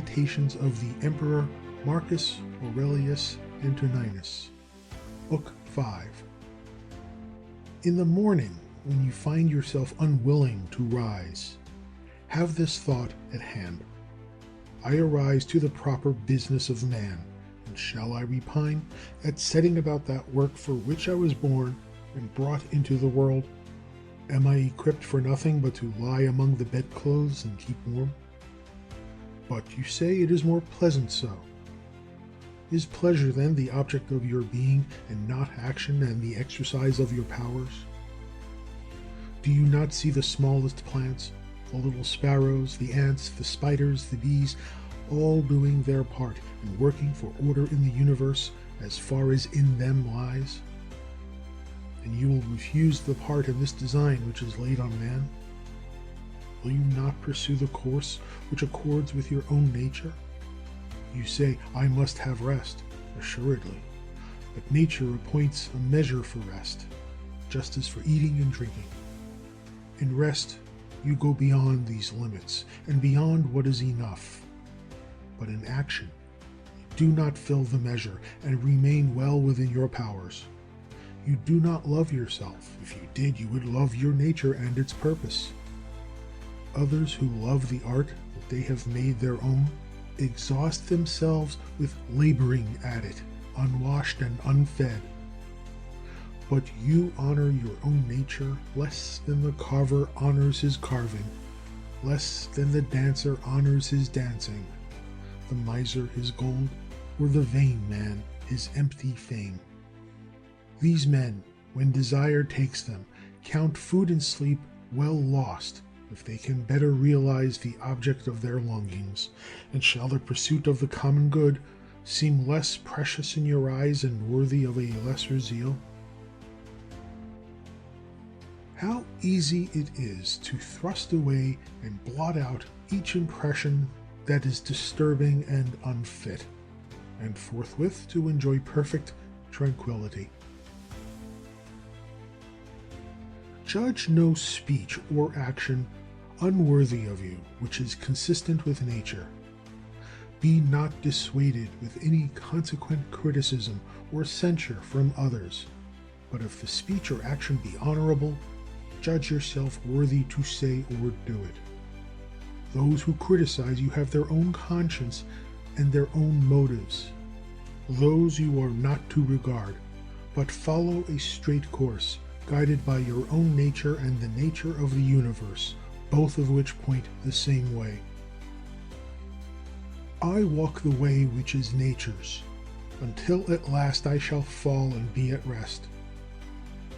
Meditations of the Emperor Marcus Aurelius Antoninus, Book 5. In the morning, when you find yourself unwilling to rise, have this thought at hand: I arise to the proper business of man, and shall I repine at setting about that work for which I was born and brought into the world? Am I equipped for nothing but to lie among the bedclothes and keep warm? But you say it is more pleasant so. Is pleasure then the object of your being, and not action and the exercise of your powers? Do you not see the smallest plants, the little sparrows, the ants, the spiders, the bees, all doing their part and working for order in the universe as far as in them lies? And you will refuse the part in this design which is laid on man? Will you not pursue the course which accords with your own nature? You say, I must have rest. Assuredly. But nature appoints a measure for rest, just as for eating and drinking. In rest, you go beyond these limits, and beyond what is enough. But in action, you do not fill the measure, and remain well within your powers. You do not love yourself. If you did, you would love your nature and its purpose. Others who love the art that they have made their own exhaust themselves with laboring at it, unwashed and unfed. But you honor your own nature less than the carver honors his carving, less than the dancer honors his dancing, the miser his gold, or the vain man his empty fame. These men, when desire takes them, count food and sleep well lost if they can better realize the object of their longings. And shall the pursuit of the common good seem less precious in your eyes and worthy of a lesser zeal? How easy it is to thrust away and blot out each impression that is disturbing and unfit, and forthwith to enjoy perfect tranquility. Judge no speech or action unworthy of you which is consistent with nature. Be not dissuaded with any consequent criticism or censure from others, but if the speech or action be honorable, judge yourself worthy to say or do it. Those who criticize you have their own conscience and their own motives. Those you are not to regard, but follow a straight course, guided by your own nature and the nature of the universe, both of which point the same way. I walk the way which is nature's, until at last I shall fall and be at rest.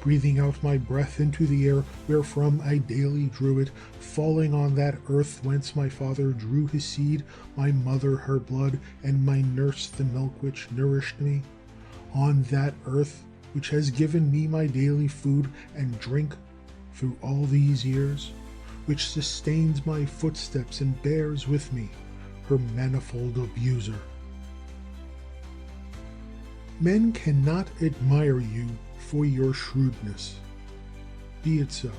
Breathing out my breath into the air wherefrom I daily drew it, falling on that earth whence my father drew his seed, my mother her blood, and my nurse the milk which nourished me, on that earth which has given me my daily food and drink through all these years, which sustains my footsteps and bears with me her manifold abuser. Men cannot admire you for your shrewdness. Be it so,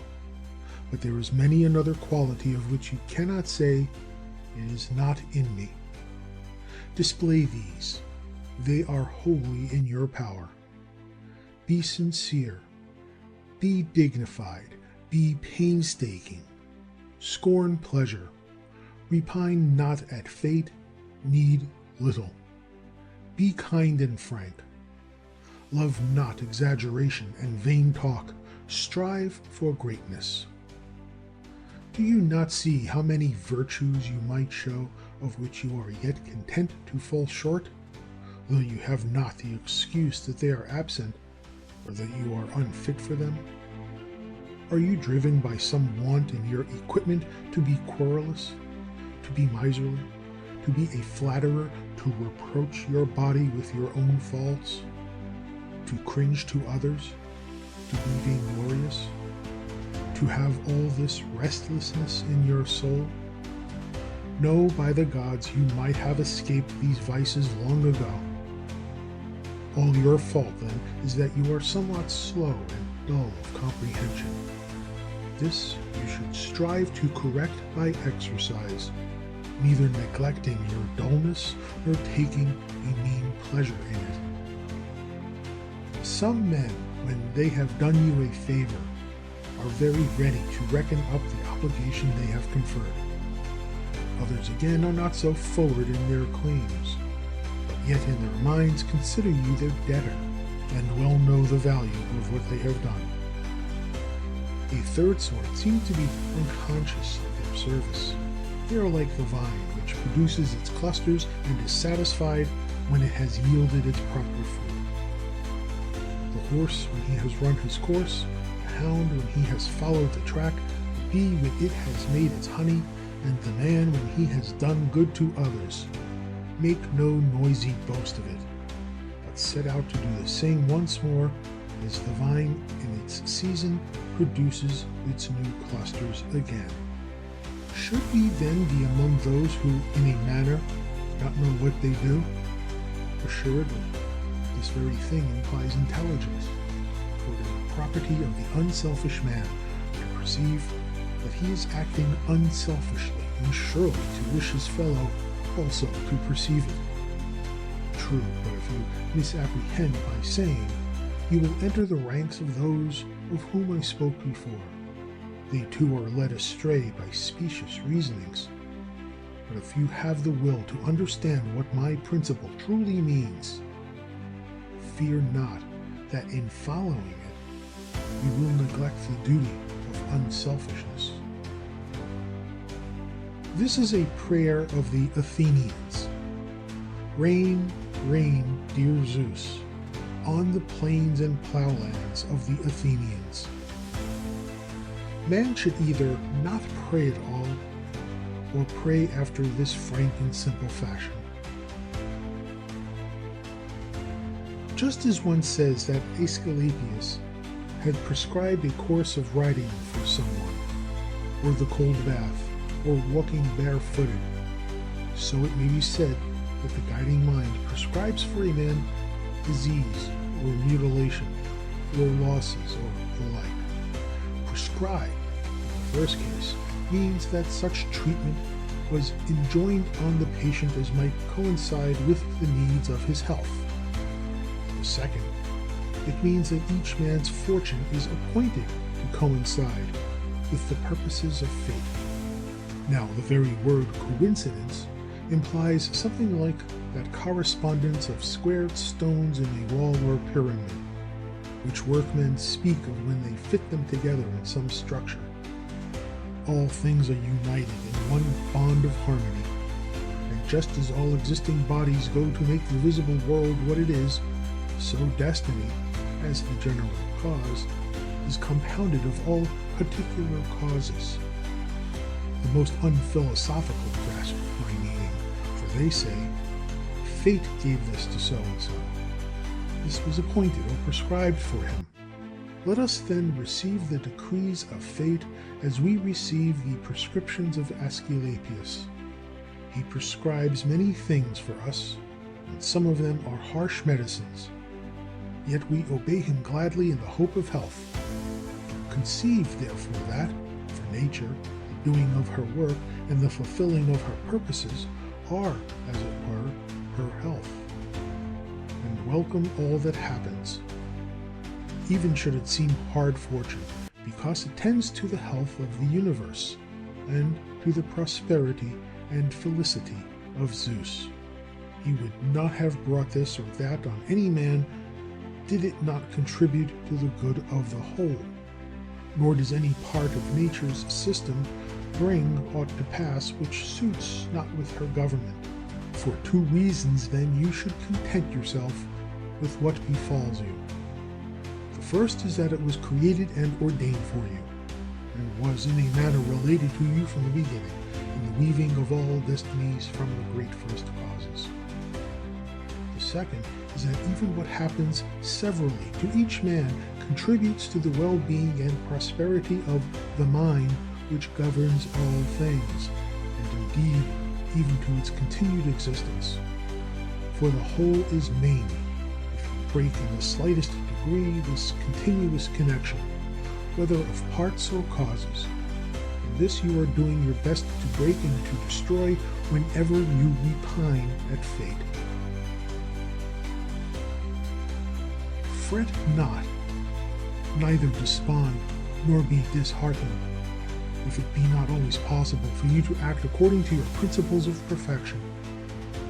but there is many another quality of which you cannot say, it is not in me. Display these, they are wholly in your power. Be sincere, be dignified, be painstaking, scorn pleasure, repine not at fate, need little. Be kind and frank. Love not exaggeration and vain talk, strive for greatness. Do you not see how many virtues you might show, of which you are yet content to fall short, though you have not the excuse that they are absent, or that you are unfit for them? Are you driven by some want in your equipment to be querulous, to be miserly, to be a flatterer, to reproach your body with your own faults, to cringe to others, to be vainglorious, to have all this restlessness in your soul? No, by the gods, you might have escaped these vices long ago. All your fault, then, is that you are somewhat slow and dull of comprehension. This you should strive to correct by exercise. neither neglecting your dullness nor taking a mean pleasure in it. Some men, when they have done you a favor, are very ready to reckon up the obligation they have conferred. Others again are not so forward in their claims, but yet in their minds consider you their debtor, and well know the value of what they have done. A third sort seem to be unconscious of their service. They are like the vine, which produces its clusters and is satisfied when it has yielded its proper food. The horse when he has run his course, the hound when he has followed the track, the bee when it has made its honey, and the man when he has done good to others. Make no noisy boast of it, but set out to do the same once more, as the vine in its season produces its new clusters again. Should we then be among those who, in a manner, not know what they do? Assuredly, this very thing implies intelligence, for it is the property of the unselfish man to perceive that he is acting unselfishly, and surely to wish his fellow also to perceive it. True, but if you misapprehend by saying, you will enter the ranks of those of whom I spoke before. They too are led astray by specious reasonings. But if you have the will to understand what my principle truly means, fear not that in following it, you will neglect the duty of unselfishness. This is a prayer of the Athenians. Rain, rain, dear Zeus, on the plains and plowlands of the Athenians. Man should either not pray at all, or pray after this frank and simple fashion. Just as one says that Aesculapius had prescribed a course of riding for someone, or the cold bath, or walking barefooted, so it may be said that the guiding mind prescribes for a man disease, or mutilation, or losses, or the like. Prescribe, in the first case, means that such treatment was enjoined on the patient as might coincide with the needs of his health. The second, it means that each man's fortune is appointed to coincide with the purposes of fate. Now, the very word coincidence implies something like that correspondence of squared stones in a wall or pyramid, which workmen speak of when they fit them together in some structure. All things are united in one bond of harmony, and just as all existing bodies go to make the visible world what it is, so destiny, as the general cause, is compounded of all particular causes. The most unphilosophical grasp my meaning, for they say, fate gave this to so-and-so. This was appointed or prescribed for him. Let us then receive the decrees of fate as we receive the prescriptions of Aesculapius. He prescribes many things for us, and some of them are harsh medicines. Yet we obey him gladly in the hope of health. Conceive, therefore, that, for nature, the doing of her work and the fulfilling of her purposes are, as it were, her health. And welcome all that happens, even should it seem hard fortune, because it tends to the health of the universe, and to the prosperity and felicity of Zeus. He would not have brought this or that on any man did it not contribute to the good of the whole. Nor does any part of nature's system bring aught to pass which suits not with her government. For two reasons then you should content yourself with what befalls you. The first is that it was created and ordained for you, and was in a manner related to you from the beginning, in the weaving of all destinies from the great first causes. The second is that even what happens severally to each man contributes to the well-being and prosperity of the mind which governs all things, and indeed even to its continued existence. For the whole is maimed if you break in the slightest degree this continuous connection, whether of parts or causes, This you are doing your best to break and to destroy whenever you repine at fate. Fret not, neither despond, nor be disheartened, if it be not always possible for you to act according to your principles of perfection.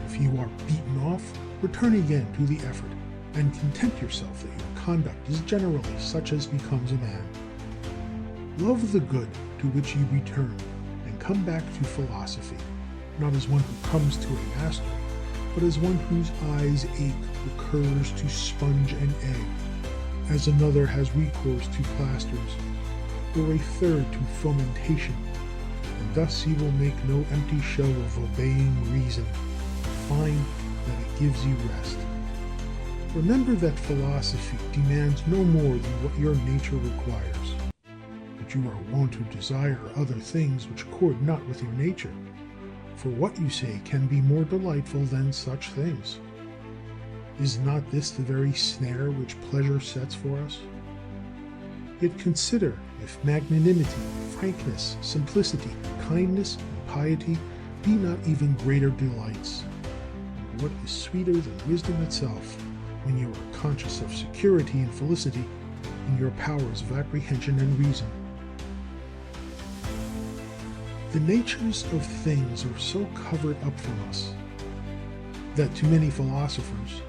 If you are beaten off, return again to the effort, and content yourself that your conduct is generally such as becomes a man. Love the good to which you return, and come back to philosophy, not as one who comes to a master, but as one whose eyes ache recurs to sponge and egg, as another has recourse to plasters, or a third to fomentation, and thus he will make no empty show of obeying reason, find that it gives you rest. Remember that philosophy demands no more than what your nature requires, but you are wont to desire other things which accord not with your nature, for what you say can be more delightful than such things. Is not this the very snare which pleasure sets for us? Yet consider if magnanimity, frankness, simplicity, kindness, and piety be not even greater delights. And what is sweeter than wisdom itself, when you are conscious of security and felicity in your powers of apprehension and reason? The natures of things are so covered up from us that to many philosophers,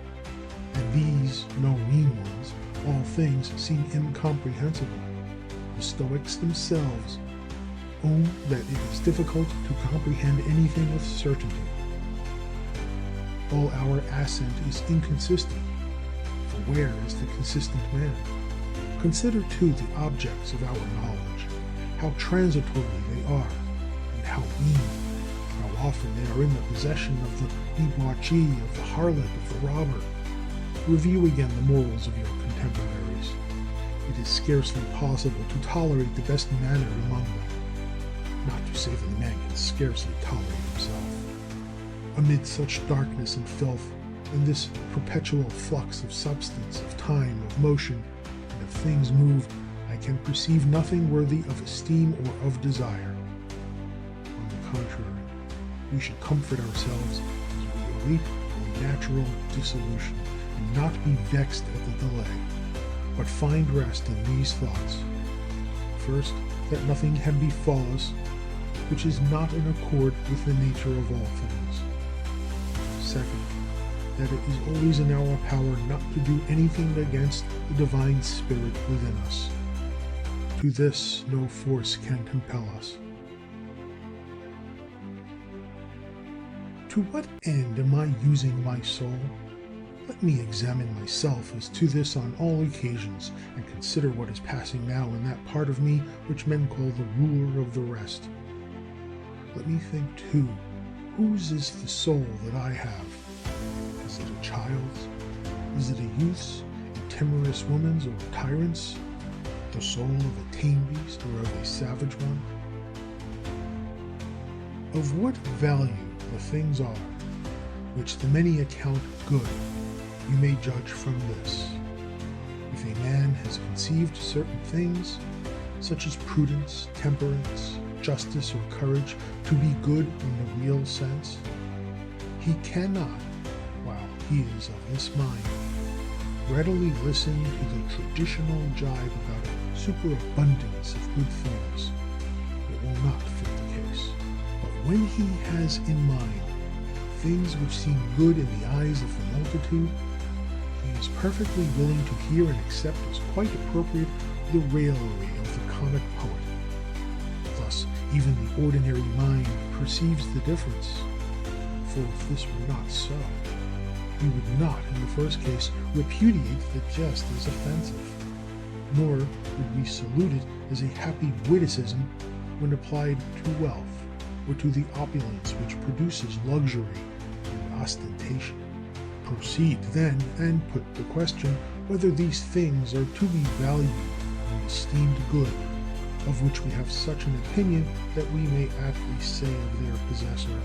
and these no mean ones, all things seem incomprehensible. The Stoics themselves own that it is difficult to comprehend anything with certainty. All our assent is inconsistent, for where is the consistent man? Consider too the objects of our knowledge, how transitory they are, and how mean, how often they are in the possession of the debauchee, of the harlot, of the robber. Review again the morals of your contemporaries. It is scarcely possible to tolerate the best manner among them, not to say that the man can scarcely tolerate himself. Amid such darkness and filth, and this perpetual flux of substance, of time, of motion, and of things moved, I can perceive nothing worthy of esteem or of desire. On the contrary, we should comfort ourselves as we await our natural dissolution, and not be vexed at the delay, but find rest in these thoughts. First, that nothing can befall us which is not in accord with the nature of all things. Second, that it is always in our power not to do anything against the divine spirit within us. To this no force can compel us. To what end am I using my soul? Let me examine myself as to this on all occasions, and consider what is passing now in that part of me which men call the ruler of the rest. Let me think too, whose is the soul that I have? Is it a child's? Is it a youth's, a timorous woman's, or a tyrant's? The soul of a tame beast, or of a savage one? Of what value the things are, which the many account good, you may judge from this. If a man has conceived certain things, such as prudence, temperance, justice, or courage, to be good in the real sense, he cannot, while he is of this mind, readily listen to the traditional jibe about a superabundance of good things. It will not fit the case. But when he has in mind things which seem good in the eyes of the multitude, he is perfectly willing to hear and accept as quite appropriate the raillery of the comic poet. Thus, even the ordinary mind perceives the difference. For if this were not so, we would not, in the first case, repudiate the jest as offensive, nor would we salute it as a happy witticism when applied to wealth, or to the opulence which produces luxury and ostentation. Proceed then, and put the question whether these things are to be valued and esteemed good, of which we have such an opinion that we may aptly say of their possessor,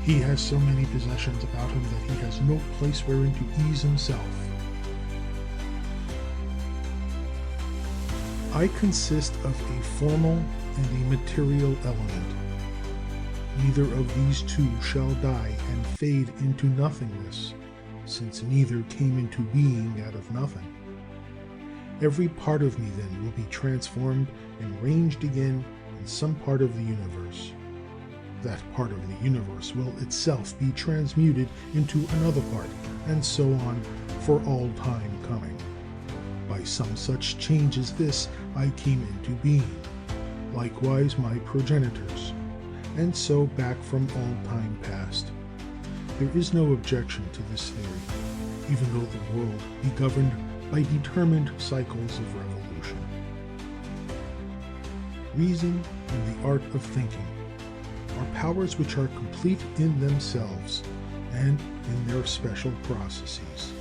he has so many possessions about him that he has no place wherein to ease himself. I consist of a formal, and a material element. Neither of these two shall die and fade into nothingness, since neither came into being out of nothing. Every part of me then will be transformed and ranged again in some part of the universe. That part of the universe will itself be transmuted into another part, and so on for all time coming. By some such change as this I came into being, likewise my progenitors, and so back from all time past. There is no objection to this theory, even though the world be governed by determined cycles of revolution. Reason and the art of thinking are powers which are complete in themselves and in their special processes.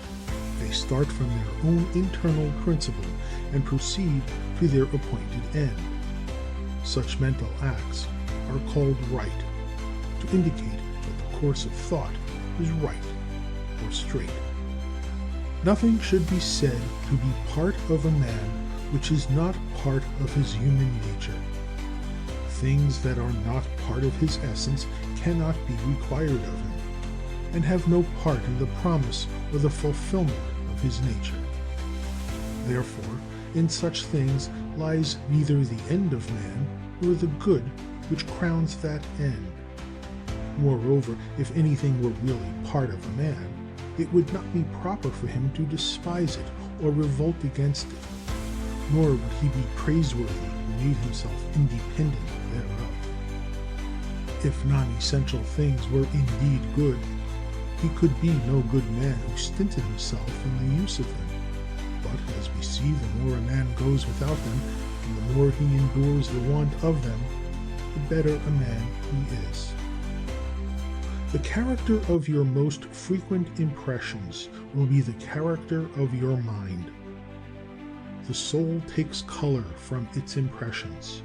They start from their own internal principle and proceed to their appointed end. Such mental acts are called right, to indicate that the course of thought is right or straight. Nothing should be said to be part of a man which is not part of his human nature. Things that are not part of his essence cannot be required of him, and have no part in the promise or the fulfillment of his nature. Therefore, in such things lies neither the end of man nor the good which crowns that end. Moreover, if anything were really part of a man, it would not be proper for him to despise it or revolt against it, nor would he be praiseworthy who made himself independent thereof. If non-essential things were indeed good, he could be no good man who stinted himself in the use of them. But, as we see, the more a man goes without them, and the more he endures the want of them, the better a man he is. The character of your most frequent impressions will be the character of your mind. The soul takes color from its impressions.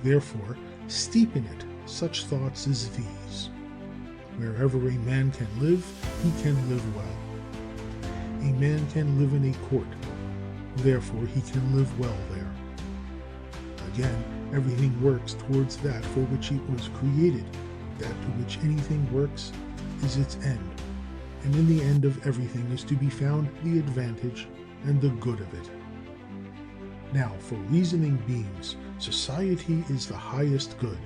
Therefore, steep in it such thoughts as these. Wherever a man can live, he can live well. A man can live in a court, therefore he can live well there. Again, everything works towards that for which it was created. That to which anything works is its end, and in the end of everything is to be found the advantage and the good of it. Now, for reasoning beings, society is the highest good,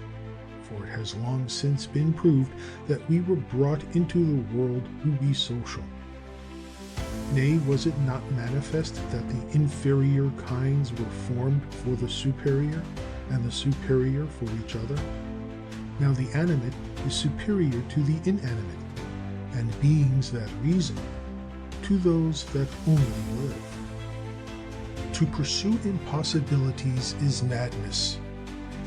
for it has long since been proved that we were brought into the world to be social. Nay, was it not manifest that the inferior kinds were formed for the superior, and the superior for each other? Now the animate is superior to the inanimate, and beings that reason to those that only live. To pursue impossibilities is madness,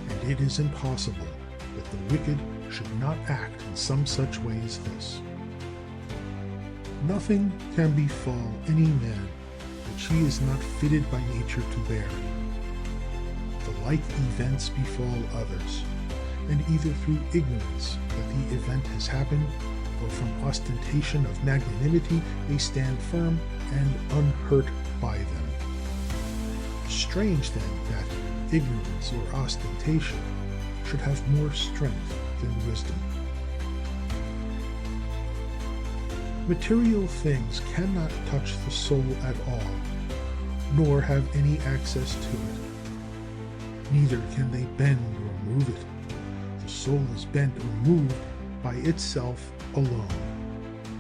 and it is impossible that the wicked should not act in some such way as this. Nothing can befall any man which he is not fitted by nature to bear. The like events befall others, and either through ignorance that the event has happened, or from ostentation of magnanimity, they stand firm and unhurt by them. Strange then that ignorance or ostentation should have more strength than wisdom. Material things cannot touch the soul at all, nor have any access to it. Neither can they bend or move it. The soul is bent or moved by itself alone,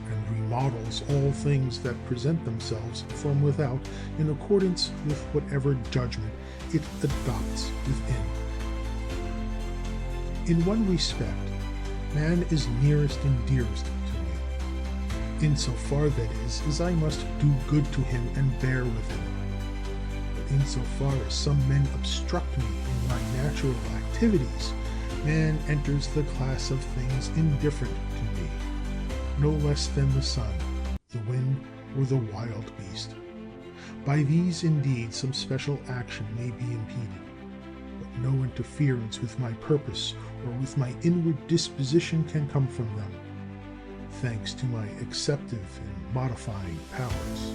and remodels all things that present themselves from without in accordance with whatever judgment it adopts within. In one respect, man is nearest and dearest to me, insofar that is, as I must do good to him and bear with him. But insofar as some men obstruct me in my natural activities, man enters the class of things indifferent to me, no less than the sun, the wind, or the wild beast. By these, indeed, some special action may be impeded, but no interference with my purpose or with my inward disposition can come from them, thanks to my acceptive and modifying powers.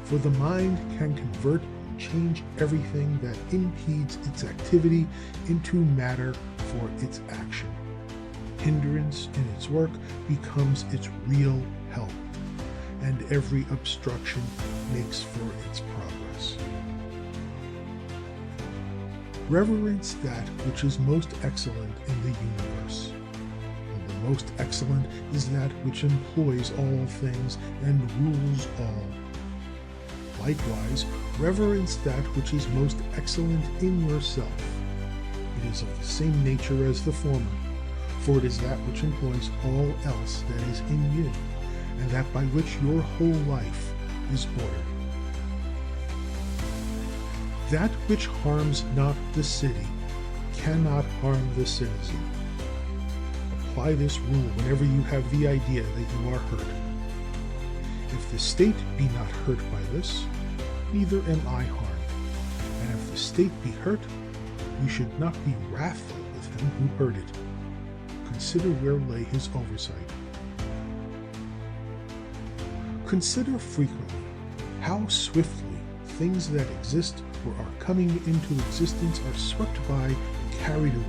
For the mind can convert change everything that impedes its activity into matter for its action. Hindrance in its work becomes its real help, and every obstruction makes for its progress. Reverence that which is most excellent in the universe. And the most excellent is that which employs all things and rules all. Likewise, reverence that which is most excellent in yourself. It is of the same nature as the former, for it is that which employs all else that is in you, and that by which your whole life is ordered. That which harms not the city cannot harm the citizen. Apply this rule whenever you have the idea that you are hurt. If the state be not hurt by this, neither am I harmed. And if the state be hurt, you should not be wrathful with him who hurt it. Consider where lay his oversight. Consider frequently how swiftly things that exist or are coming into existence are swept by and carried away.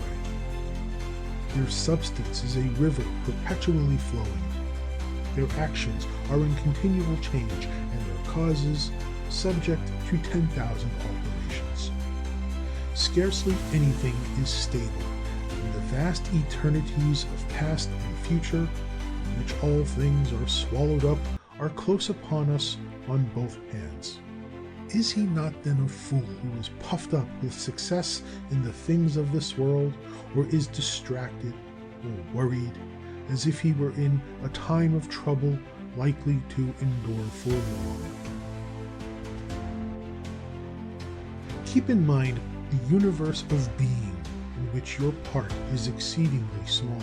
Their substance is a river perpetually flowing. Their actions are in continual change, and their causes subject to 10,000 alterations. Scarcely anything is stable, and the vast eternities of past and future, in which all things are swallowed up, are close upon us on both hands. Is he not then a fool who is puffed up with success in the things of this world, or is distracted or worried, as if he were in a time of trouble likely to endure for long? Keep in mind the universe of being in which your part is exceedingly small,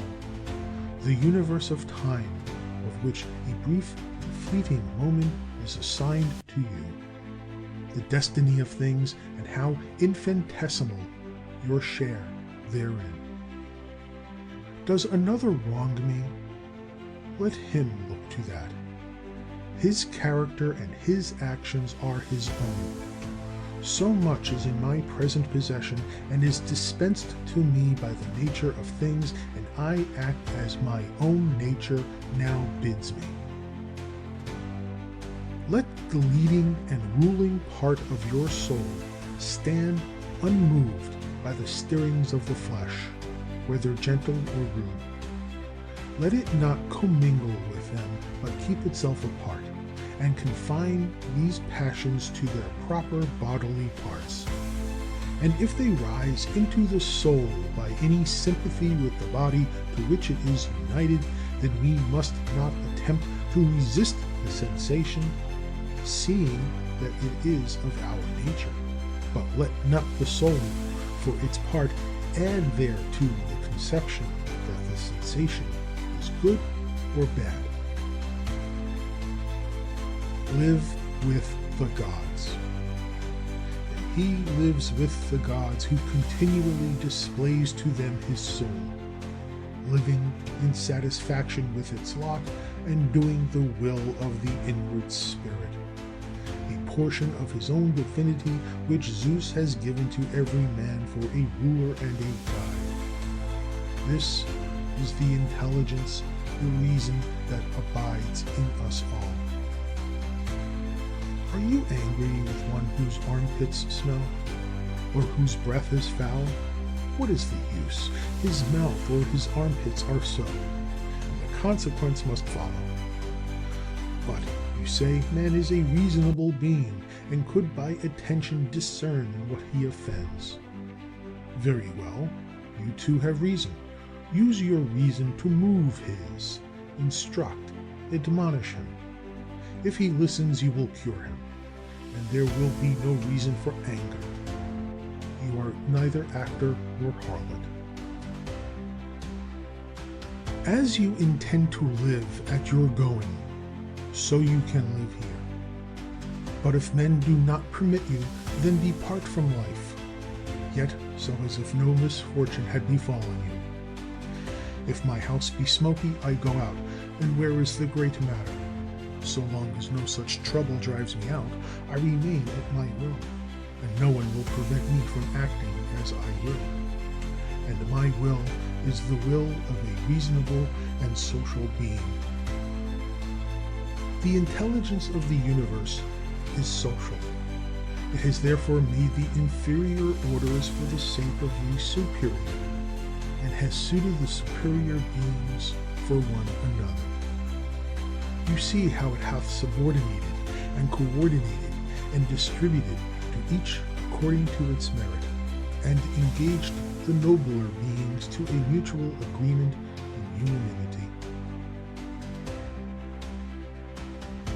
the universe of time of which a brief and fleeting moment is assigned to you, the destiny of things, and how infinitesimal your share therein. Does another wrong me? Let him look to that. His character and his actions are his own. So much is in my present possession and is dispensed to me by the nature of things, and I act as my own nature now bids me. Let the leading and ruling part of your soul stand unmoved by the stirrings of the flesh, whether gentle or rude. Let it not commingle with them, but keep itself apart, and confine these passions to their proper bodily parts. And if they rise into the soul by any sympathy with the body to which it is united, then we must not attempt to resist the sensation, seeing that it is of our nature, but let not the soul, for its part, add thereto the conception that the sensation is good or bad. Live with the gods. And he lives with the gods who continually displays to them his soul, living in satisfaction with its lot and doing the will of the inward spirit, a portion of his own divinity which Zeus has given to every man for a ruler and a guide. This is the intelligence, the reason that abides in us all. Are you angry with one whose armpits smell, or whose breath is foul? What is the use? His mouth or his armpits are so, and the consequence must follow. But you say man is a reasonable being, and could by attention discern in what he offends. Very well, you too have reason. Use your reason to move his, instruct, admonish him. If he listens, you will cure him, and there will be no reason for anger. You are neither actor nor harlot. As you intend to live at your going, so you can live here. But if men do not permit you, then depart from life, yet so as if no misfortune had befallen you. If my house be smoky, I go out, and where is the great matter? So long as no such trouble drives me out, I remain at my room. and no one will prevent me from acting as I will. And my will is the will of a reasonable and social being. The intelligence of the universe is social. It has therefore made the inferior orders for the sake of the superior, and has suited the superior beings for one another. You see how it hath subordinated and coordinated and distributed to each according to its merit, and engaged the nobler beings to a mutual agreement and unanimity.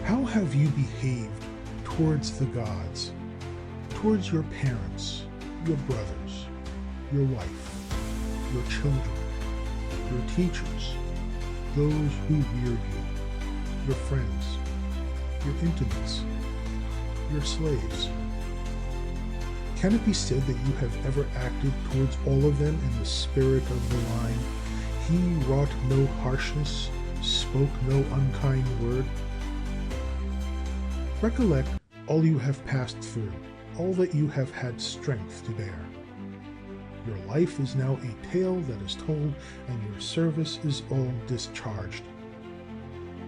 How have you behaved towards the gods, towards your parents, your brothers, your wife, your children, your teachers, those who reared you, your friends, your intimates, your slaves? Can it be said that you have ever acted towards all of them in the spirit of the line, "He wrought no harshness, spoke no unkind word"? Recollect all you have passed through, all that you have had strength to bear. Your life is now a tale that is told, and your service is all discharged.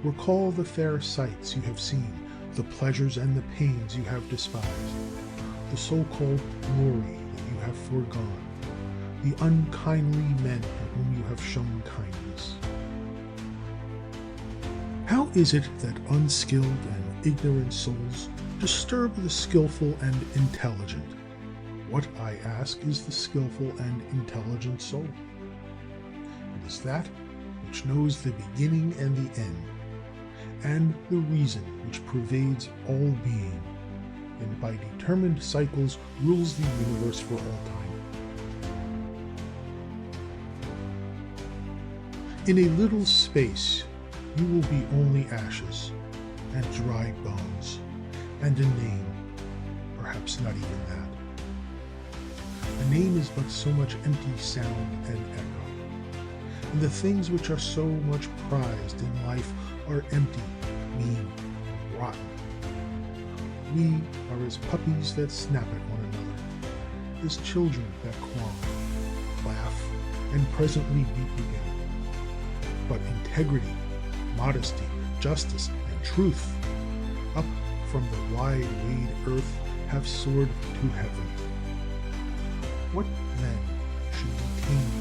Recall the fair sights you have seen, the pleasures and the pains you have despised, the so-called glory that you have foregone, the unkindly men to whom you have shown kindness. How is it that unskilled and ignorant souls disturb the skillful and intelligent? What, I ask, is the skillful and intelligent soul? It is that which knows the beginning and the end, and the reason which pervades all being, and by determined cycles rules the universe for all time. In a little space you will be only ashes, and dry bones, and a name, perhaps not even that. A name is but so much empty sound and echo, and the things which are so much prized in life are empty, mean, and rotten. We are as puppies that snap at one another, as children that quarrel, laugh, and presently weep again. But integrity, modesty, justice, and truth, up from the wide-wayed earth, have soared to heaven. What then should we tame?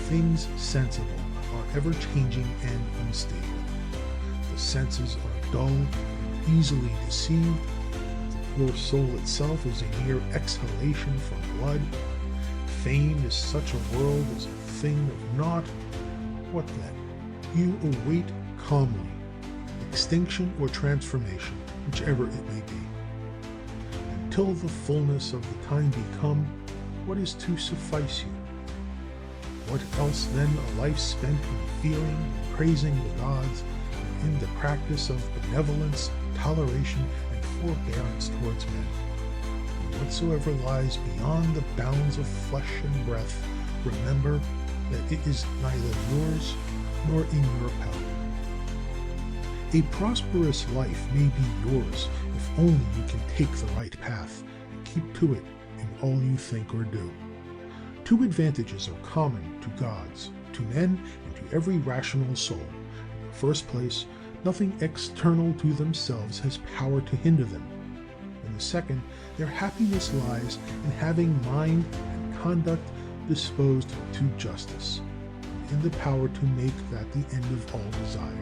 Things sensible are ever-changing and unstable. The senses are dull and easily deceived. The poor soul itself is a mere exhalation from blood. Fame is such a world as a thing of naught. What then? You await calmly extinction or transformation, whichever it may be. Until the fullness of the time be come, what is to suffice you? What else than a life spent in fearing and praising the gods, and in the practice of benevolence, toleration, and forbearance towards men? And whatsoever lies beyond the bounds of flesh and breath, remember that it is neither yours nor in your power. A prosperous life may be yours if only you can take the right path and keep to it in all you think or do. Two advantages are common to gods, to men, and to every rational soul. In the first place, nothing external to themselves has power to hinder them. In the second, their happiness lies in having mind and conduct disposed to justice, and in the power to make that the end of all desire.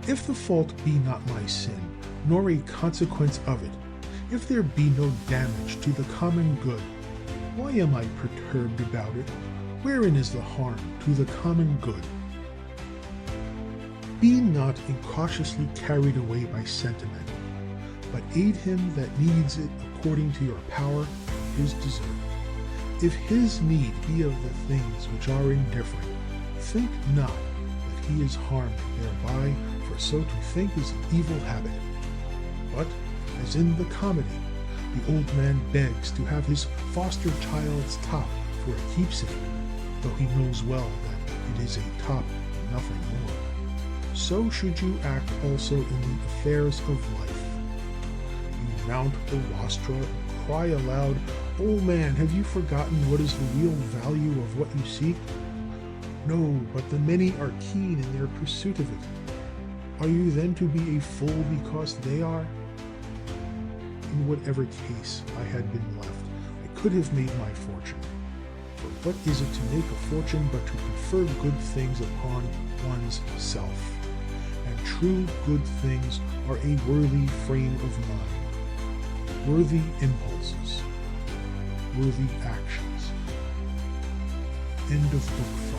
If the fault be not my sin, nor a consequence of it, if there be no damage to the common good, why am I perturbed about it? Wherein is the harm to the common good? Be not incautiously carried away by sentiment, but aid him that needs it according to your power, his desert. If his need be of the things which are indifferent, think not that he is harmed thereby, for so to think is an evil habit. But, as in the comedy, the old man begs to have his foster child's top for a keepsake, though he knows well that it is a top and nothing more. So should you act also in the affairs of life. mount the rostra and cry aloud, "O man, have you forgotten what is the real value of what you seek?" No, but the many are keen in their pursuit of it. Are you then to be a fool because they are? In whatever case I had been left, I could have made my fortune. For what is it to make a fortune but to confer good things upon one's self? And true good things are a worthy frame of mind, worthy impulses, worthy actions. End of book 4.